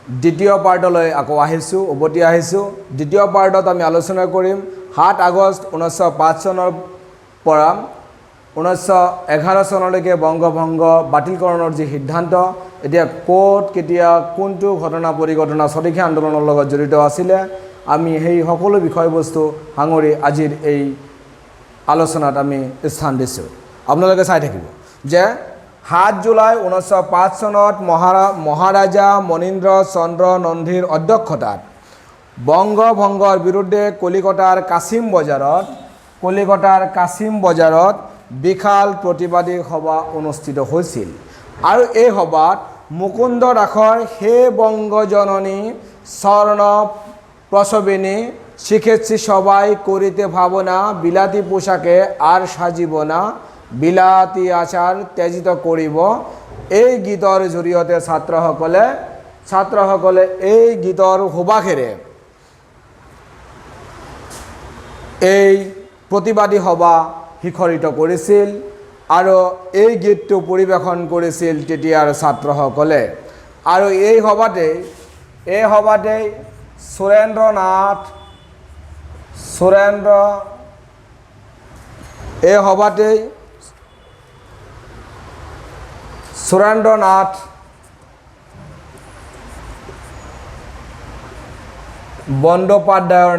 দ্বিতীয় পাৰ্টলৈ আকৌ আহিছোঁ, উভতি আহিছোঁ। দ্বিতীয় পাৰ্টত আমি আলোচনা কৰিম 7 আগষ্ট 1905 চনৰ পৰা 1911 চনলৈকে বংগভংগ বাতিলকৰণৰ যি সিদ্ধান্ত, এতিয়া ক'ত কেতিয়া কোনটো ঘটনা পৰিঘটনা স্বদেশী আন্দোলনৰ লগত জড়িত আছিলে, আমি সেই সকলো বিষয়বস্তু সাঙুৰি আজিৰ এই আলোচনাত আমি স্থান দিছোঁ। আপোনালোকে চাই থাকিব যে 7 জুলাই 1905 চনত মহাৰাজা মনীন্দ্ৰ চন্দ্ৰ নন্দীৰ অধ্যক্ষতাত বংগভংগৰ বিৰুদ্ধে কলিকতাৰ কাছিম বজাৰত বিশাল প্ৰতিবাদী সভা অনুষ্ঠিত হৈছিল। আৰু এই সভাত মুকুন্দ দাসৰ হে বংগজননী স্বৰ্ণ প্ৰসবিনী শিখেছি সবাই কৰিতে ভাবনা, বিলাতি পোশাকে আৰ সাজিব না, বিলাতি আচাৰ ত্যাজিত কৰিব। এই গীতৰ জৰিয়তে ছাত্ৰসকলে এই গীতৰ সুবাসেৰে এই প্ৰতিবাদী সভা শিখৰিত কৰিছিল আৰু এই গীতটো পৰিৱেশন কৰিছিল তেতিয়াৰ ছাত্ৰসকলে। আৰু এই সভাতেই সুৰেন্দ্ৰনাথ বন্দ্যোপাধ্যায়ৰ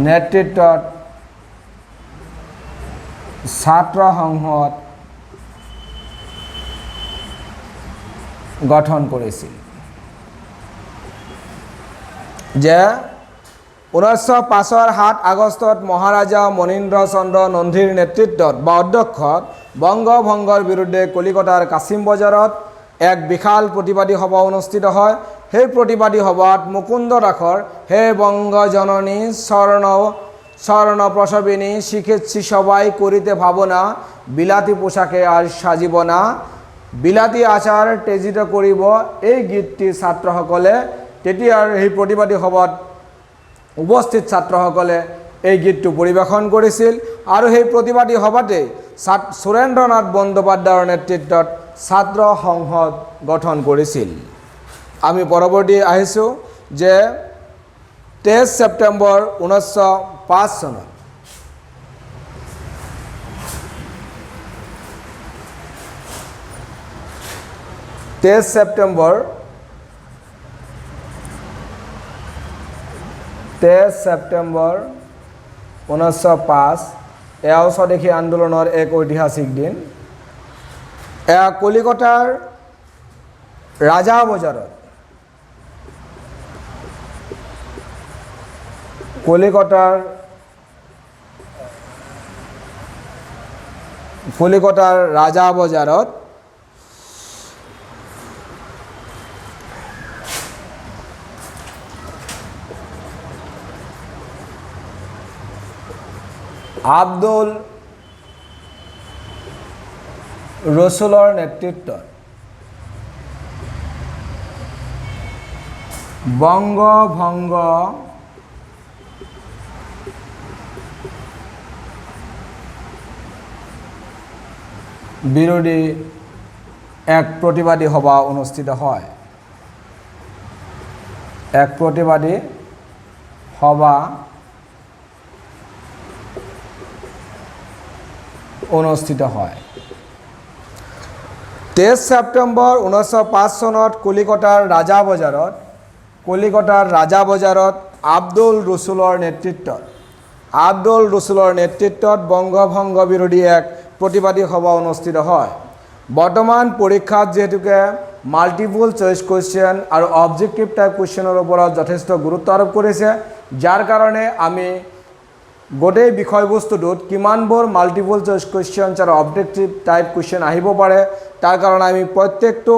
নেতৃত্বত ছাত্ৰ সংসদ গঠন কৰিছিল। যে 1905 7 আগষ্টত মহাৰাজা মনীন্দ্ৰ চন্দ্ৰ নন্দীৰ নেতৃত্বত বা অধ্যক্ষত বংগভংগৰ বিৰুদ্ধে কলিকতাৰ কাছিম বজাৰত এক বিশাল প্ৰতিবাদী সভা অনুষ্ঠিত হয়। সেই প্ৰতিবাদী সভাত মুকুন্দ দাসৰ হে বংগজননী স্বর্ণ প্রসবিনী শিখেছি সবাই করিতে ভাবনা, বিলাতি পোশাকে আর সাজিব না, বিলাতি আচার তেজিত করিব। এই গীতটি ছাত্ৰসকলে তেতিয়াৰ সেই প্ৰতিবাদী সভাত উপস্থিত ছাত্ৰসকলে এই গীতটো পৰিৱেশন কৰিছিল। আৰু সেই প্ৰতিবাদী সভাতে সুৰেন্দ্ৰনাথ বন্দ্যোপাধ্যায়ৰ নেতৃত্বত ছাত্ৰ সংসদ গঠন কৰিছিল। আমি পৰৱৰ্তী আহিছোঁ যে 23 ছেপ্টেম্বৰ 1905 চনত ছেপ্টেম্বৰ 1905 এয়াও স্বদেশী আন্দোলনৰ এক ঐতিহাসিক দিন। এয়া কলিকতাৰ ৰাজাবজাৰত কলিকতাৰ ৰাজাবজাৰত আব্দুল ৰসুলৰ নেতৃত্বত বংগভংগ বিৰোধী এক প্ৰতিবাদী সভা অনুষ্ঠিত হয়। এক প্ৰতিবাদী সভা অনুষ্ঠিত হয়। 23 ছেপ্টেম্বৰ 1905 চনত কলিকতাৰ ৰাজাবজাৰত আব্দুল ৰসুলৰ নেতৃত্বত বংগভংগ বিৰোধী এক প্ৰতিবাদী সভা অনুষ্ঠিত হয়। বৰ্তমান পৰীক্ষাত যেহেতুকে মাল্টিপল চইচ কুৱেশ্যন আৰু অবজেক্টিভ টাইপ কুৱেশ্যনৰ ওপৰত যথেষ্ট গুৰুত্ব আৰোপ কৰিছে, যাৰ কাৰণে আমি গোটেই বিষয়বস্তুটোত কিমানবোৰ মাল্টিপল চইচ কুৱেশ্যনছ আৰু অবজেক্টিভ টাইপ কুৱেশ্যন আহিব পাৰে তাৰ কাৰণে আমি প্ৰত্যেকটো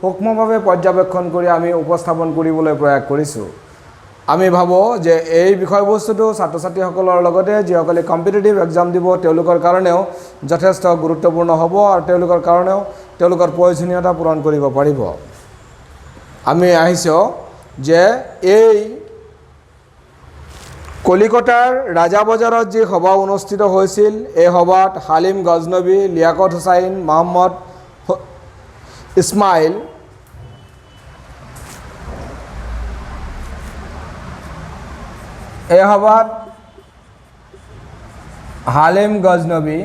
সূক্ষ্মভাৱে পৰ্যবেক্ষণ কৰি আমি উপস্থাপন কৰিবলৈ প্ৰয়াস কৰিছোঁ। আমি ভাবোঁ যে এই বিষয়বস্তুটো ছাত্ৰ ছাত্ৰীসকলৰ লগতে যিসকলে কম্পিটিটিভ এক্সাম দিব তেওঁলোকৰ কাৰণেও যথেষ্ট গুৰুত্বপূৰ্ণ হ'ব আৰু তেওঁলোকৰ প্ৰয়োজনীয়তা পূৰণ কৰিব পাৰিব। আমি আহিছোঁ যে এই কলিকতাৰ ৰাজাবজাৰত যি সভা অনুষ্ঠিত হৈছিল, এই সভাত হালিম গজনবী, লিয়াকত হুছাইন, মোহাম্মদ ইছমাইল, এই সভাত হালিম গজনবী,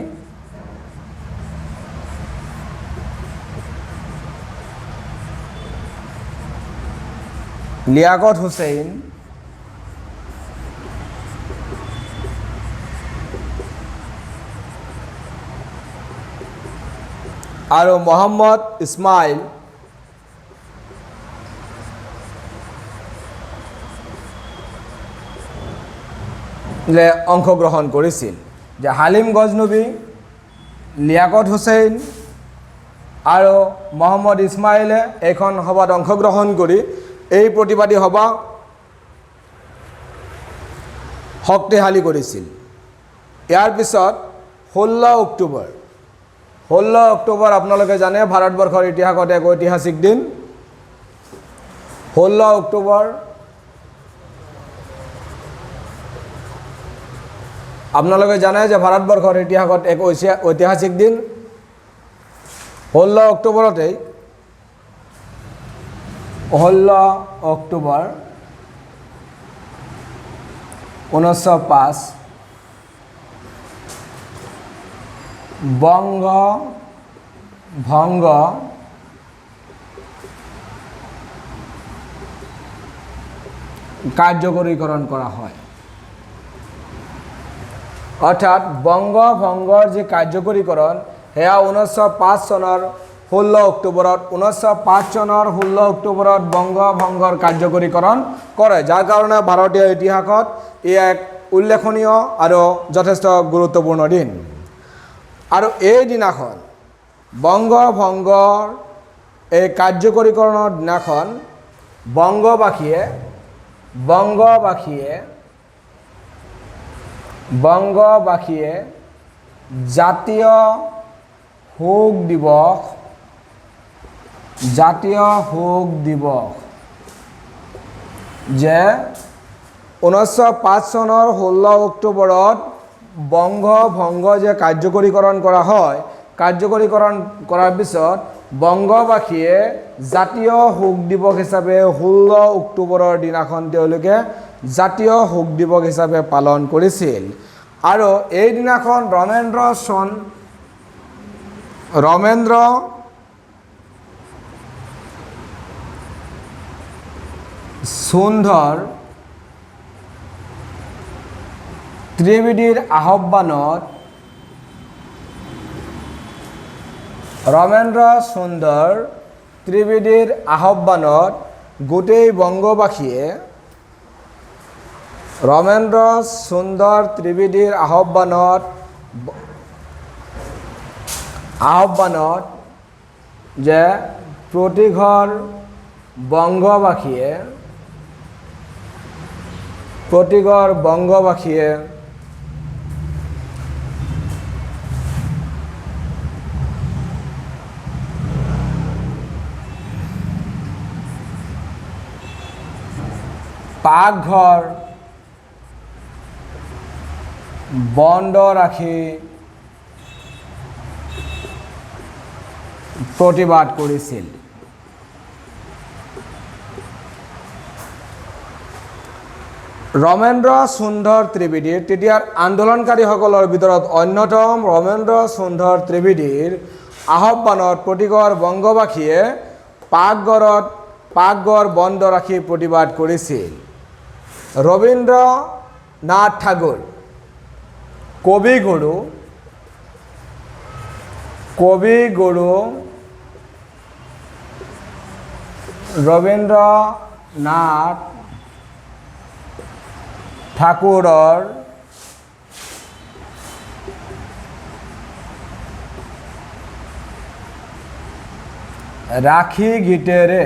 লিয়াকত হুছেইন, আৰু মোহাম্মদ ইছমাইল অংশগ্ৰহণ কৰিছিল। যে হালিম গজনবী, লিয়াকত হুছেইন আৰু মোহাম্মদ ইছমাইলে এইখন সভাত অংশগ্ৰহণ কৰি এই প্ৰতিবাদী সভা শক্তিশালী কৰিছিল। ইয়াৰ পিছত 16 অক্টোবৰ আপোনালোকে জানে ভাৰতবৰ্ষৰ ইতিহাসত এক ঐতিহাসিক দিন। 16 অক্টোবৰ আপোনালোকে জানে যে ভাৰতবৰ্ষৰ ইতিহাসত এক ঐতিহাসিক দিন। 16 অক্টোবৰতেই 16 অক্টোবৰ 1905 বংগ ভংগ কাৰ্যকৰীকৰণ কৰা হয়। অৰ্থাৎ বংগ ভংগৰ যি কাৰ্যকৰীকৰণ সেয়া 1905 চনৰ 16 অক্টোবৰত 1905 চনৰ 16 অক্টোবৰত বংগ ভংগৰ কাৰ্যকৰীকৰণ কৰে, যাৰ কাৰণে ভাৰতীয় ইতিহাসত ই এক উল্লেখনীয় আৰু যথেষ্ট গুৰুত্বপূৰ্ণ দিন। আৰু এই দিনাখন বংগ ভংগৰ এই কাৰ্যকৰীকৰণৰ দিনাখন বংগবাসীয়ে জাতীয় শোক দিৱস যে 1905 চনৰ 16 অক্টোবৰত বংগ ভংগ যে কাৰ্যকৰীকৰণ কৰা হয়, কাৰ্যকৰীকৰণ কৰাৰ পিছত বংগবাসীয়ে জাতীয় শোক দিৱস হিচাপে 16 অক্টোবৰৰ দিনাখন তেওঁলোকে জাতীয় শোক দিৱস হিচাপে পালন কৰিছিল। আৰু এই দিনাখন ৰমেন্দ্ৰ সুন্দৰ ত্ৰিবেদীৰ আহ্বানত গোটেই বংগবাসীয়ে আহ্বানত যে প্ৰতিঘৰ বংগবাসীয়ে পাকঘৰ বন্ধ ৰাখি প্ৰতিবাদ কৰিছিল। ৰমেন্দ্ৰ সুন্দৰ ত্ৰিবেদীৰ তেতিয়াৰ আন্দোলনকাৰীসকলৰ ভিতৰত অন্যতম ৰমেন্দ্ৰ সুন্দৰ ত্ৰিবেদীৰ আহ্বানত প্ৰতিঘৰ বংগবাসীয়ে পাকঘৰ বন্ধ ৰাখি প্ৰতিবাদ কৰিছিল। ৰবীন্দ্ৰনাথ ঠাকুৰ কবিগুৰু ৰবীন্দ্ৰনাথ ঠাকুৰৰ ৰাখী গীতেৰে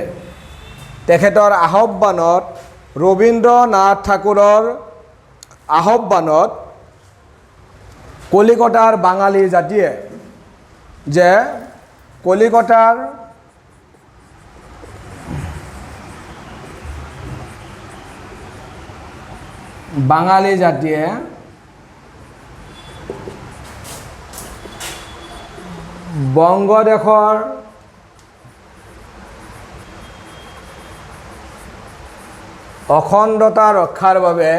তেখেতৰ আহ্বানত ৰবীন্দ্ৰনাথ ঠাকুৰৰ আহ্বানত কলিকতাৰ বাঙালী জাতিয়ে যে কলিকতাৰ বাঙালী জাতিয়ে বংগদেশৰ অখণ্ডতা ৰক্ষাৰ বাবে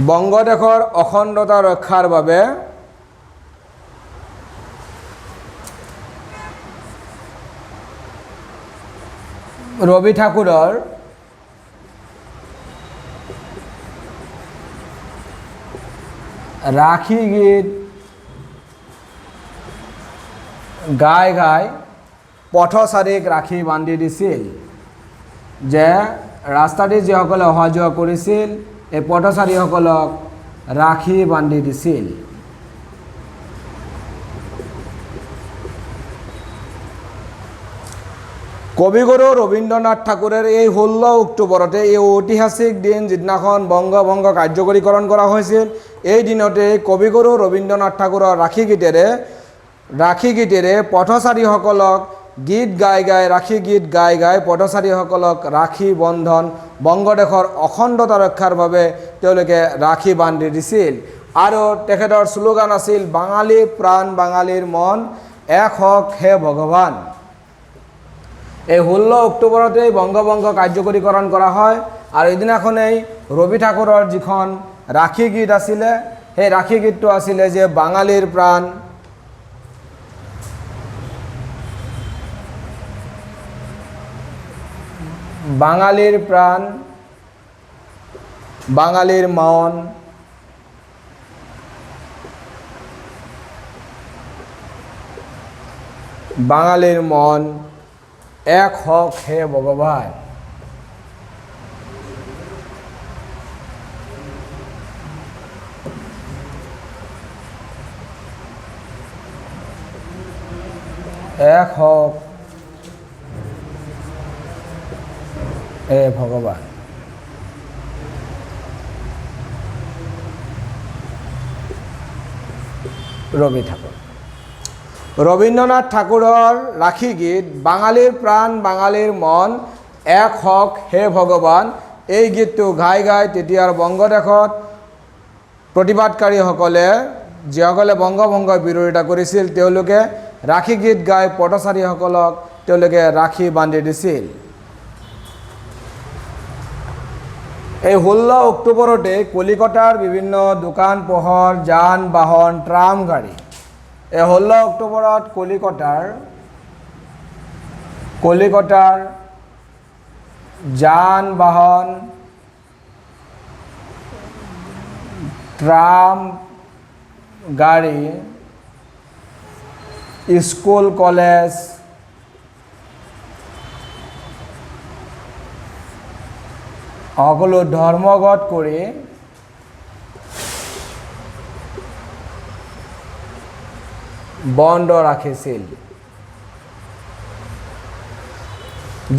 বংগদেশৰ অখণ্ডতা ৰক্ষাৰ বাবে ৰবি ঠাকুৰৰ ৰাখী গীত গাই গাই পথচাৰীক ৰাখী বান্ধি দিছিল যে ৰাস্তাদি যিসকলে অহা যোৱা কৰিছিল এই পথচাৰীসকলক ৰাখী বান্ধি দিছিল। কবিগুৰু ৰবীন্দ্ৰনাথ ঠাকুৰৰ এই 16 অক্টোবৰতে এই ঐতিহাসিক দিন যিদিনাখন বংগভংগ কাৰ্যকৰীকৰণ কৰা হৈছিল এই দিনতে কবিগুৰু ৰবীন্দ্ৰনাথ ঠাকুৰৰ ৰাখী গীতেৰে পথচাৰীসকলক গীত গাই গাই ৰাখী গীত গাই গাই পথচাৰীসকলক ৰাখী বন্ধন বংগদেশৰ অখণ্ডতা ৰক্ষাৰ বাবে তেওঁলোকে ৰাখী বান্ধি দিছিল। আৰু তেখেতৰ শ্লোগান আছিল বাঙালী প্ৰাণ বাঙালীৰ মন এক হওক হে ভগৱান। এই 16 অক্টোবৰতে বংগভংগ কাৰ্যকৰীকৰণ কৰা হয় আৰু এদিনাখনেই ৰবি ঠাকুৰৰ যিখন ৰাখী গীত আছিলে সেই ৰাখী গীতটো আছিলে যে বাঙালীৰ প্ৰাণ বাঙালীৰ প্ৰাণ বাঙালীৰ মন বাঙালীৰ মন এক হওক হে ভগৱান। এক হওক হে ভগৱান। ৰবি ঠাকুৰ ৰবীন্দ্ৰনাথ ঠাকুৰৰ ৰাখী গীত বাঙালীৰ প্ৰাণ বাঙালীৰ মন এক হওক হে ভগৱান এই গীতটো গাই গাই তেতিয়াৰ বংগদেশত প্ৰতিবাদকাৰীসকলে যিসকলে বংগভংগৰ বিৰোধিতা কৰিছিল তেওঁলোকে ৰাখী গীত গাই পথচাৰীসকলক তেওঁলোকে ৰাখী বান্ধি দিছিল। এই 16 অক্টোবৰতে কলিকতাৰ বিভিন্ন দোকান পোহৰ যান বাহন ট্ৰাম গাড়ী এই 16 অক্টোবৰত কলিকতাৰ যান বাহন ট্ৰাম গাড়ী স্কুল কলেজ সকলো ধৰ্মঘট কৰি বন্ধ ৰাখিছিল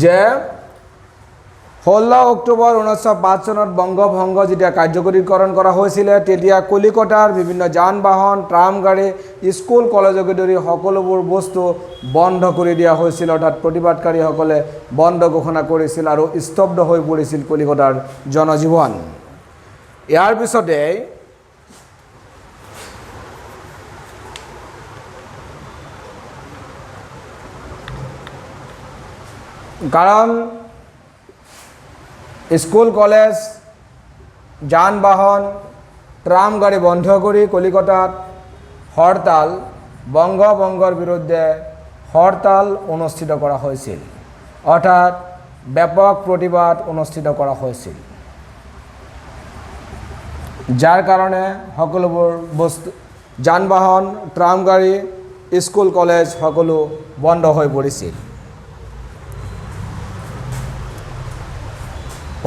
যে 16 অক্টোবৰ 1905 চনত বংগভংগ যেতিয়া কাৰ্যকৰীকৰণ কৰা হৈছিলে তেতিয়া কলিকতাৰ বিভিন্ন যান বাহন ট্ৰাম গাড়ী স্কুল কলেজকে ধৰি সকলোবোৰ বস্তু বন্ধ কৰি দিয়া হৈছিল অৰ্থাৎ প্ৰতিবাদকাৰীসকলে বন্ধ ঘোষণা কৰিছিল আৰু স্তব্ধ হৈ পৰিছিল কলিকতাৰ জনজীৱন। ইয়াৰ পিছতে কাৰণ স্কুল কলেজ যান বাহন ট্ৰাম গাড়ী বন্ধ কৰি কলিকতাত হৰতাল বংগভংগৰ বিৰুদ্ধে হৰতাল অনুষ্ঠিত কৰা হৈছিল অৰ্থাৎ ব্যাপক প্ৰতিবাদ অনুষ্ঠিত কৰা হৈছিল যাৰ কাৰণে সকলোবোৰ বস্তু যান বাহন ট্ৰাম গাড়ী স্কুল কলেজ সকলো বন্ধ হৈ পৰিছিল।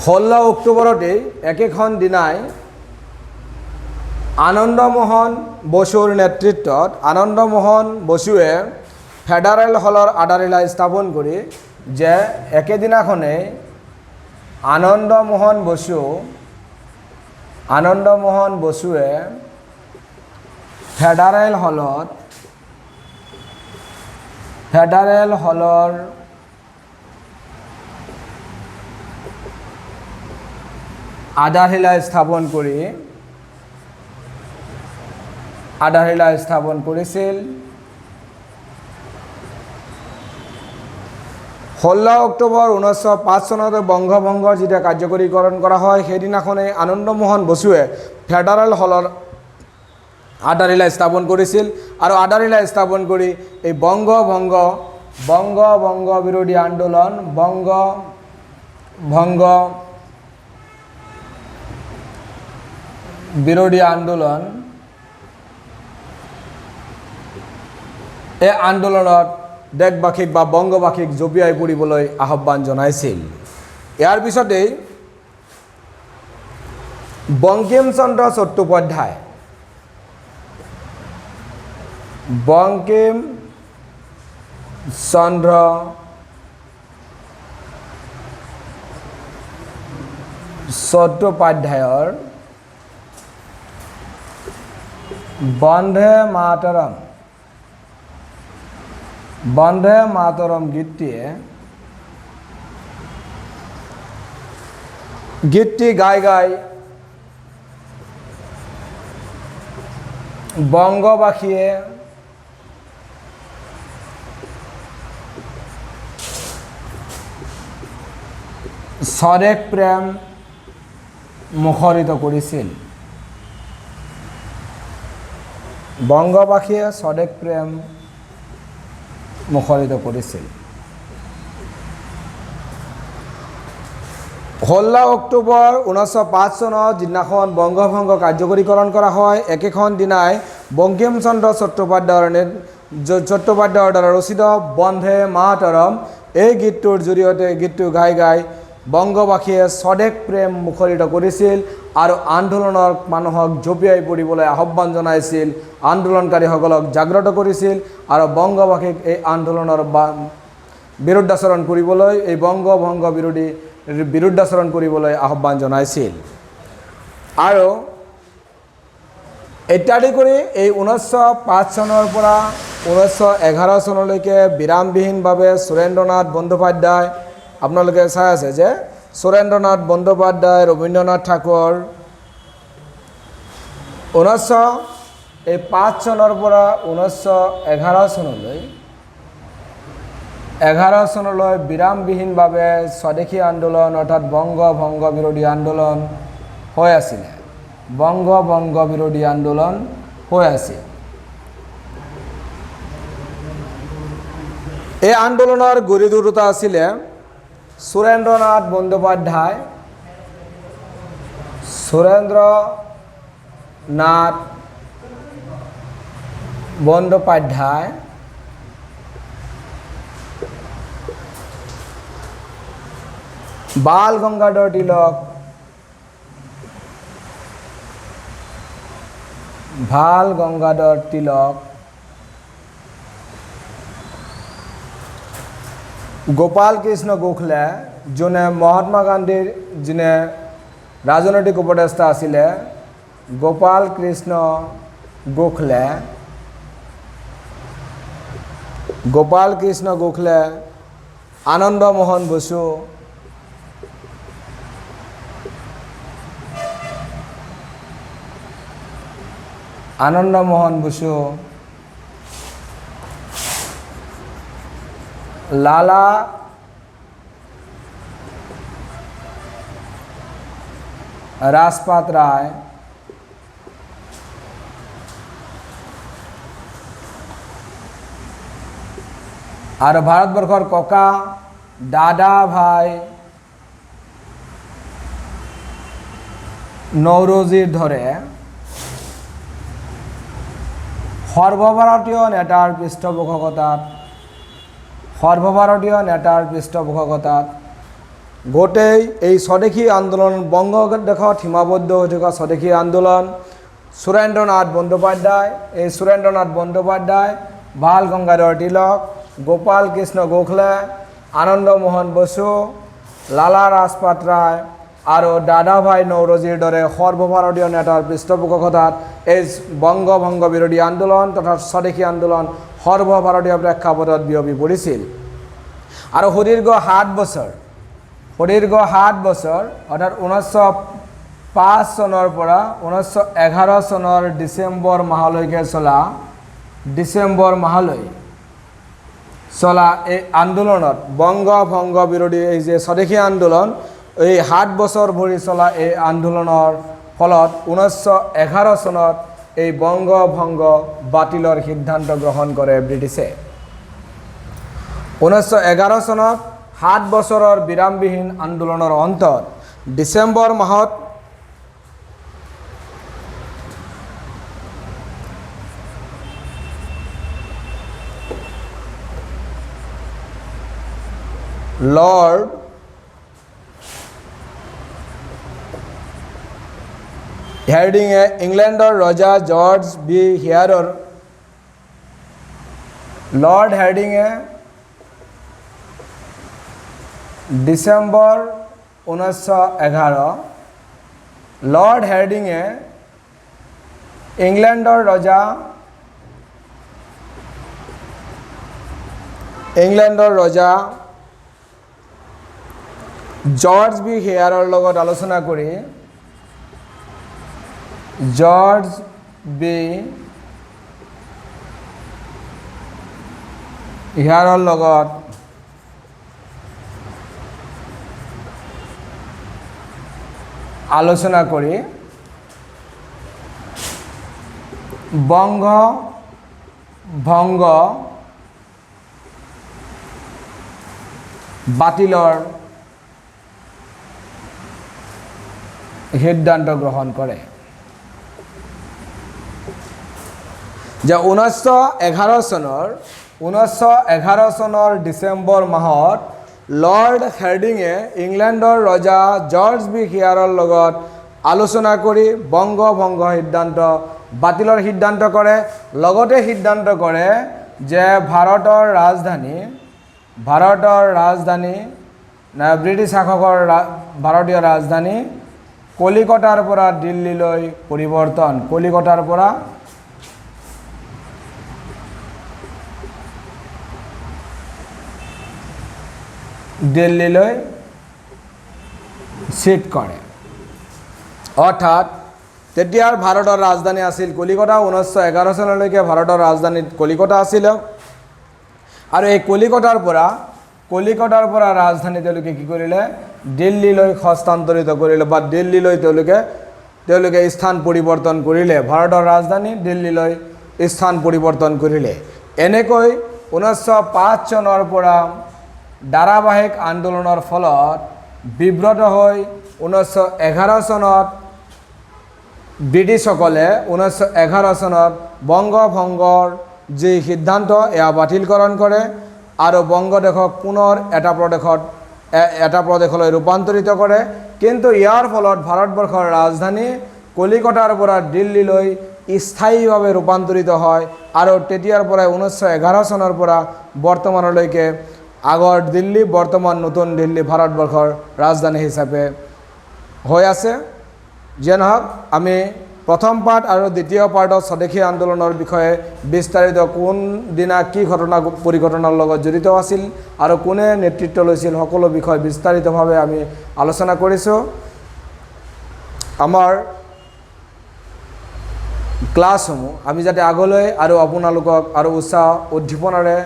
16 অক্টোবৰতে একেখন দিনাই আনন্দমোহন বসুৰ নেতৃত্বত আনন্দমোহন বসুৱে ফেডাৰেল হলৰ আধাৰশিলা স্থাপন কৰি যে একেদিনাখনে আনন্দমোহন বসুৱে ফেডাৰেল হলৰ আধাৰশিলা স্থাপন কৰিছিল। 16 অক্টোবৰ 1905 চনত বংগভংগৰ যেতিয়া কাৰ্যকৰীকৰণ কৰা হয় সেইদিনাখনেই আনন্দমোহন বসুৱে ফেডাৰেল হলৰ আধাৰশিলা স্থাপন কৰিছিল আৰু আধাৰশিলা স্থাপন কৰি এই বংগভংগ বিৰোধী আন্দোলন এই আন্দোলনত দেশবাসীক বা বংগবাসীক জপিয়াই পৰিবলৈ আহ্বান জনাইছিল। ইয়াৰ পিছতেই বংকিম চন্দ্ৰ চট্টোপাধ্যায় চট্টোপাধ্যায়ৰ বন্দে মাতৰম গীতটি গাই বংগবাসীয়ে স্বদেশ প্ৰেম মুখৰিত কৰিছিল। বংগবাসীয়ে স্বদেশ প্ৰেম মুখৰিত কৰিছিল। 16 অক্টোবৰ 1905 চনত যিদিনাখন বংগভংগ কাৰ্যকৰীকৰণ কৰা হয় একেখন দিনাই বংকিম চন্দ্ৰ চট্টোপাধ্যায়ৰ দ্বাৰা ৰচিত বন্দে মাতৰম এই গীতটোৰ জৰিয়তে গীতটো গাই বংগবাসীয়ে স্বদেশ প্ৰেম মুখৰিত কৰিছিল আৰু আন্দোলনৰ মানুহক জপিয়াই পৰিবলৈ আহ্বান জনাইছিল, আন্দোলনকাৰীসকলক জাগ্ৰত কৰিছিল আৰু বংগবাসীক এই আন্দোলনৰ বিৰুদ্ধাচৰণ কৰিবলৈ এই বংগভংগ বিৰুদ্ধাচৰণ কৰিবলৈ আহ্বান জনাইছিল। আৰু ইত্যাদি কৰি এই 1905 চনৰ পৰা 1911 চনলৈকে বিৰামবিহীনভাৱে সুৰেন্দ্ৰনাথ বন্দ্যোপাধ্যায় আপোনালোকে চাই আছে যে সুৰেন্দ্ৰনাথ বন্দ্যোপাধ্যায়, ৰবীন্দ্ৰনাথ ঠাকুৰ 1905 চনৰ পৰা 1911 চনলৈ বিৰামবিহীনভাৱে স্বদেশী আন্দোলন অৰ্থাৎ বংগভংগ বিৰোধী আন্দোলন হৈ আছিল। এই আন্দোলনৰ গুৰি দুটা আছিলে সুৰেন্দ্ৰনাথ বন্দ্যোপাধ্যায় বাল গংগাধৰ তিলক গোপাল কৃষ্ণ গোখলে যোনে মহাত্মা গান্ধীৰ যোনে ৰাজনৈতিক উপদেষ্টা আছিলে গোপাল কৃষ্ণ গোখলে আনন্দমোহন বসু লালা ৰাজপাত ৰায় আৰু ভাৰতবৰ্ষৰ ককা দাদা ভাই নৌৰোজীৰ ধৰে সৰ্বভাৰতীয় নেতাৰ পৃষ্ঠপোষকতাত গোটেই এই স্বদেশী আন্দোলন বংগদেশত সীমাবদ্ধ হৈ থকা স্বদেশী আন্দোলন সুৰেন্দ্ৰনাথ বন্দ্যোপাধ্যায় বাল গংগাধৰ তিলক গোপাল কৃষ্ণ গোখলে আনন্দমোহন বসু লালা ৰাজপাত ৰায় আৰু দাদাভাই নৌৰোজীৰ দৰে সৰ্বভাৰতীয় নেতাৰ পৃষ্ঠপোষকতাত এই বংগভংগ বিৰোধী আন্দোলন তথা স্বদেশী আন্দোলন সৰ্বভাৰতীয় প্ৰেক্ষাপটত বিয়পি পৰিছিল। আৰু সুদীৰ্ঘ 7 বছৰ অৰ্থাৎ 5 চনৰ পৰা 1911 চনৰ ডিচেম্বৰ মাহলৈকে চলা এই আন্দোলনত বংগ ভংগ বিৰোধী এই যে স্বদেশী আন্দোলন এই 7 বছৰ ধৰি চলা এই আন্দোলনৰ ফলত 1911 চনত এই বংগ ভংগ বাতিলৰ সিদ্ধান্ত গ্ৰহণ কৰে ব্ৰিটিছে 1911 চনত 7 বছৰৰ বিৰামবিহীন আন্দোলনৰ অন্তত ডিসেম্বৰ মাহত লৰ্ড হাৰ্ডিঙে ইংলেণ্ডৰ ৰজা জৰ্জ বি হেয়াৰৰ লৰ্ড হাৰ্ডিঙে ডিসেম্বৰ 1911 লৰ্ড হাৰ্ডিঙে ইংলেণ্ডৰ ৰজা জৰ্জ বি হেয়াৰৰ লগত আলোচনা কৰি জৰ্জ বি হেয়াৰৰ লগত আলোচনা কৰি বংগ ভংগ বাতিলৰ সিদ্ধান্ত গ্ৰহণ কৰে যে 1911 চনৰ ডিসেম্বৰ মাহত লৰ্ড হাৰ্ডিঙে ইংলেণ্ডৰ ৰজা জৰ্জ বি হেয়াৰৰ লগত আলোচনা কৰি বংগ ভংগ সিদ্ধান্ত বাতিলৰ সিদ্ধান্ত কৰে লগতে সিদ্ধান্ত কৰে যে ভাৰতৰ ৰাজধানী ব্ৰিটিছ শাসকৰ ভাৰতীয় ৰাজধানী কলিকতাৰ পৰা দিল্লীলৈ পৰিৱৰ্তন কলিকতাৰ পৰা দিল্লীলৈ শিফ্ট কৰে অৰ্থাৎ তেতিয়াৰ ভাৰতৰ ৰাজধানী আছিল কলিকতা 1911 চনলৈকে ভাৰতৰ ৰাজধানী কলিকতা আছিল আৰু এই কলিকতাৰ পৰা ৰাজধানী তেওঁলোকে কি কৰিলে দিল্লীলৈ হস্তান্তৰিত কৰিলে বা দিল্লীলৈ তেওঁলোকে স্থান পৰিৱৰ্তন কৰিলে ভাৰতৰ ৰাজধানী দিল্লীলৈ স্থান পৰিৱৰ্তন কৰিলে এনেকৈ 1905 চনৰ পৰা ধাৰাবাহিক আন্দোলনৰ ফলত বিব্ৰত হৈ 1911 চনত ব্ৰিটিছসকলে 1911 চনত বংগ ভংগৰ যি সিদ্ধান্ত এয়া বাতিলকৰণ কৰে আৰু বংগদেশক পুনৰ এটা প্ৰদেশলৈ ৰূপান্তৰিত কৰে কিন্তু ইয়াৰ ফলত ভাৰতবৰ্ষৰ ৰাজধানী কলিকতাৰ পৰা দিল্লীলৈ স্থায়ীভাৱে ৰূপান্তৰিত হয় আৰু তেতিয়াৰ পৰা 1911 চনৰ পৰা বৰ্তমানলৈকে আগৰ দিল্লী বৰ্তমান নতুন দিল্লী ভাৰতবৰ্ষৰ ৰাজধানী হিচাপে হৈ আছে যে নহওক আমি প্ৰথম পাৰ্ট আৰু দ্বিতীয় পাৰ্টত স্বদেশী আন্দোলনৰ বিষয়ে বিস্তাৰিত কোন দিনা কি ঘটনা পৰিঘটনাৰ লগত জড়িত আছিল আৰু কোনে নেতৃত্ব লৈছিল সকলো বিষয় বিস্তাৰিতভাৱে আমি আলোচনা কৰিছোঁ আমাৰ ক্লাছসমূহ আমি যাতে আগলৈ আৰু আপোনালোকক আৰু উৎসাহ উদ্দীপনাৰে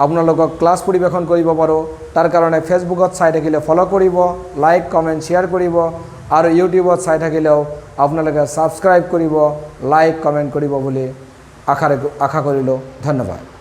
আপোনালোকক ক্লাছ পৰিৱেশন কৰিব পাৰোঁ তাৰ কাৰণে ফেচবুকত চাই থাকিলে ফলো কৰিব লাইক কমেণ্ট শ্বেয়াৰ কৰিব আৰু ইউটিউবত চাই থাকিলেও আপোনালোকে ছাবস্ক্ৰাইব কৰিব লাইক কমেণ্ট কৰিব বুলি আশা কৰিলোঁ ধন্যবাদ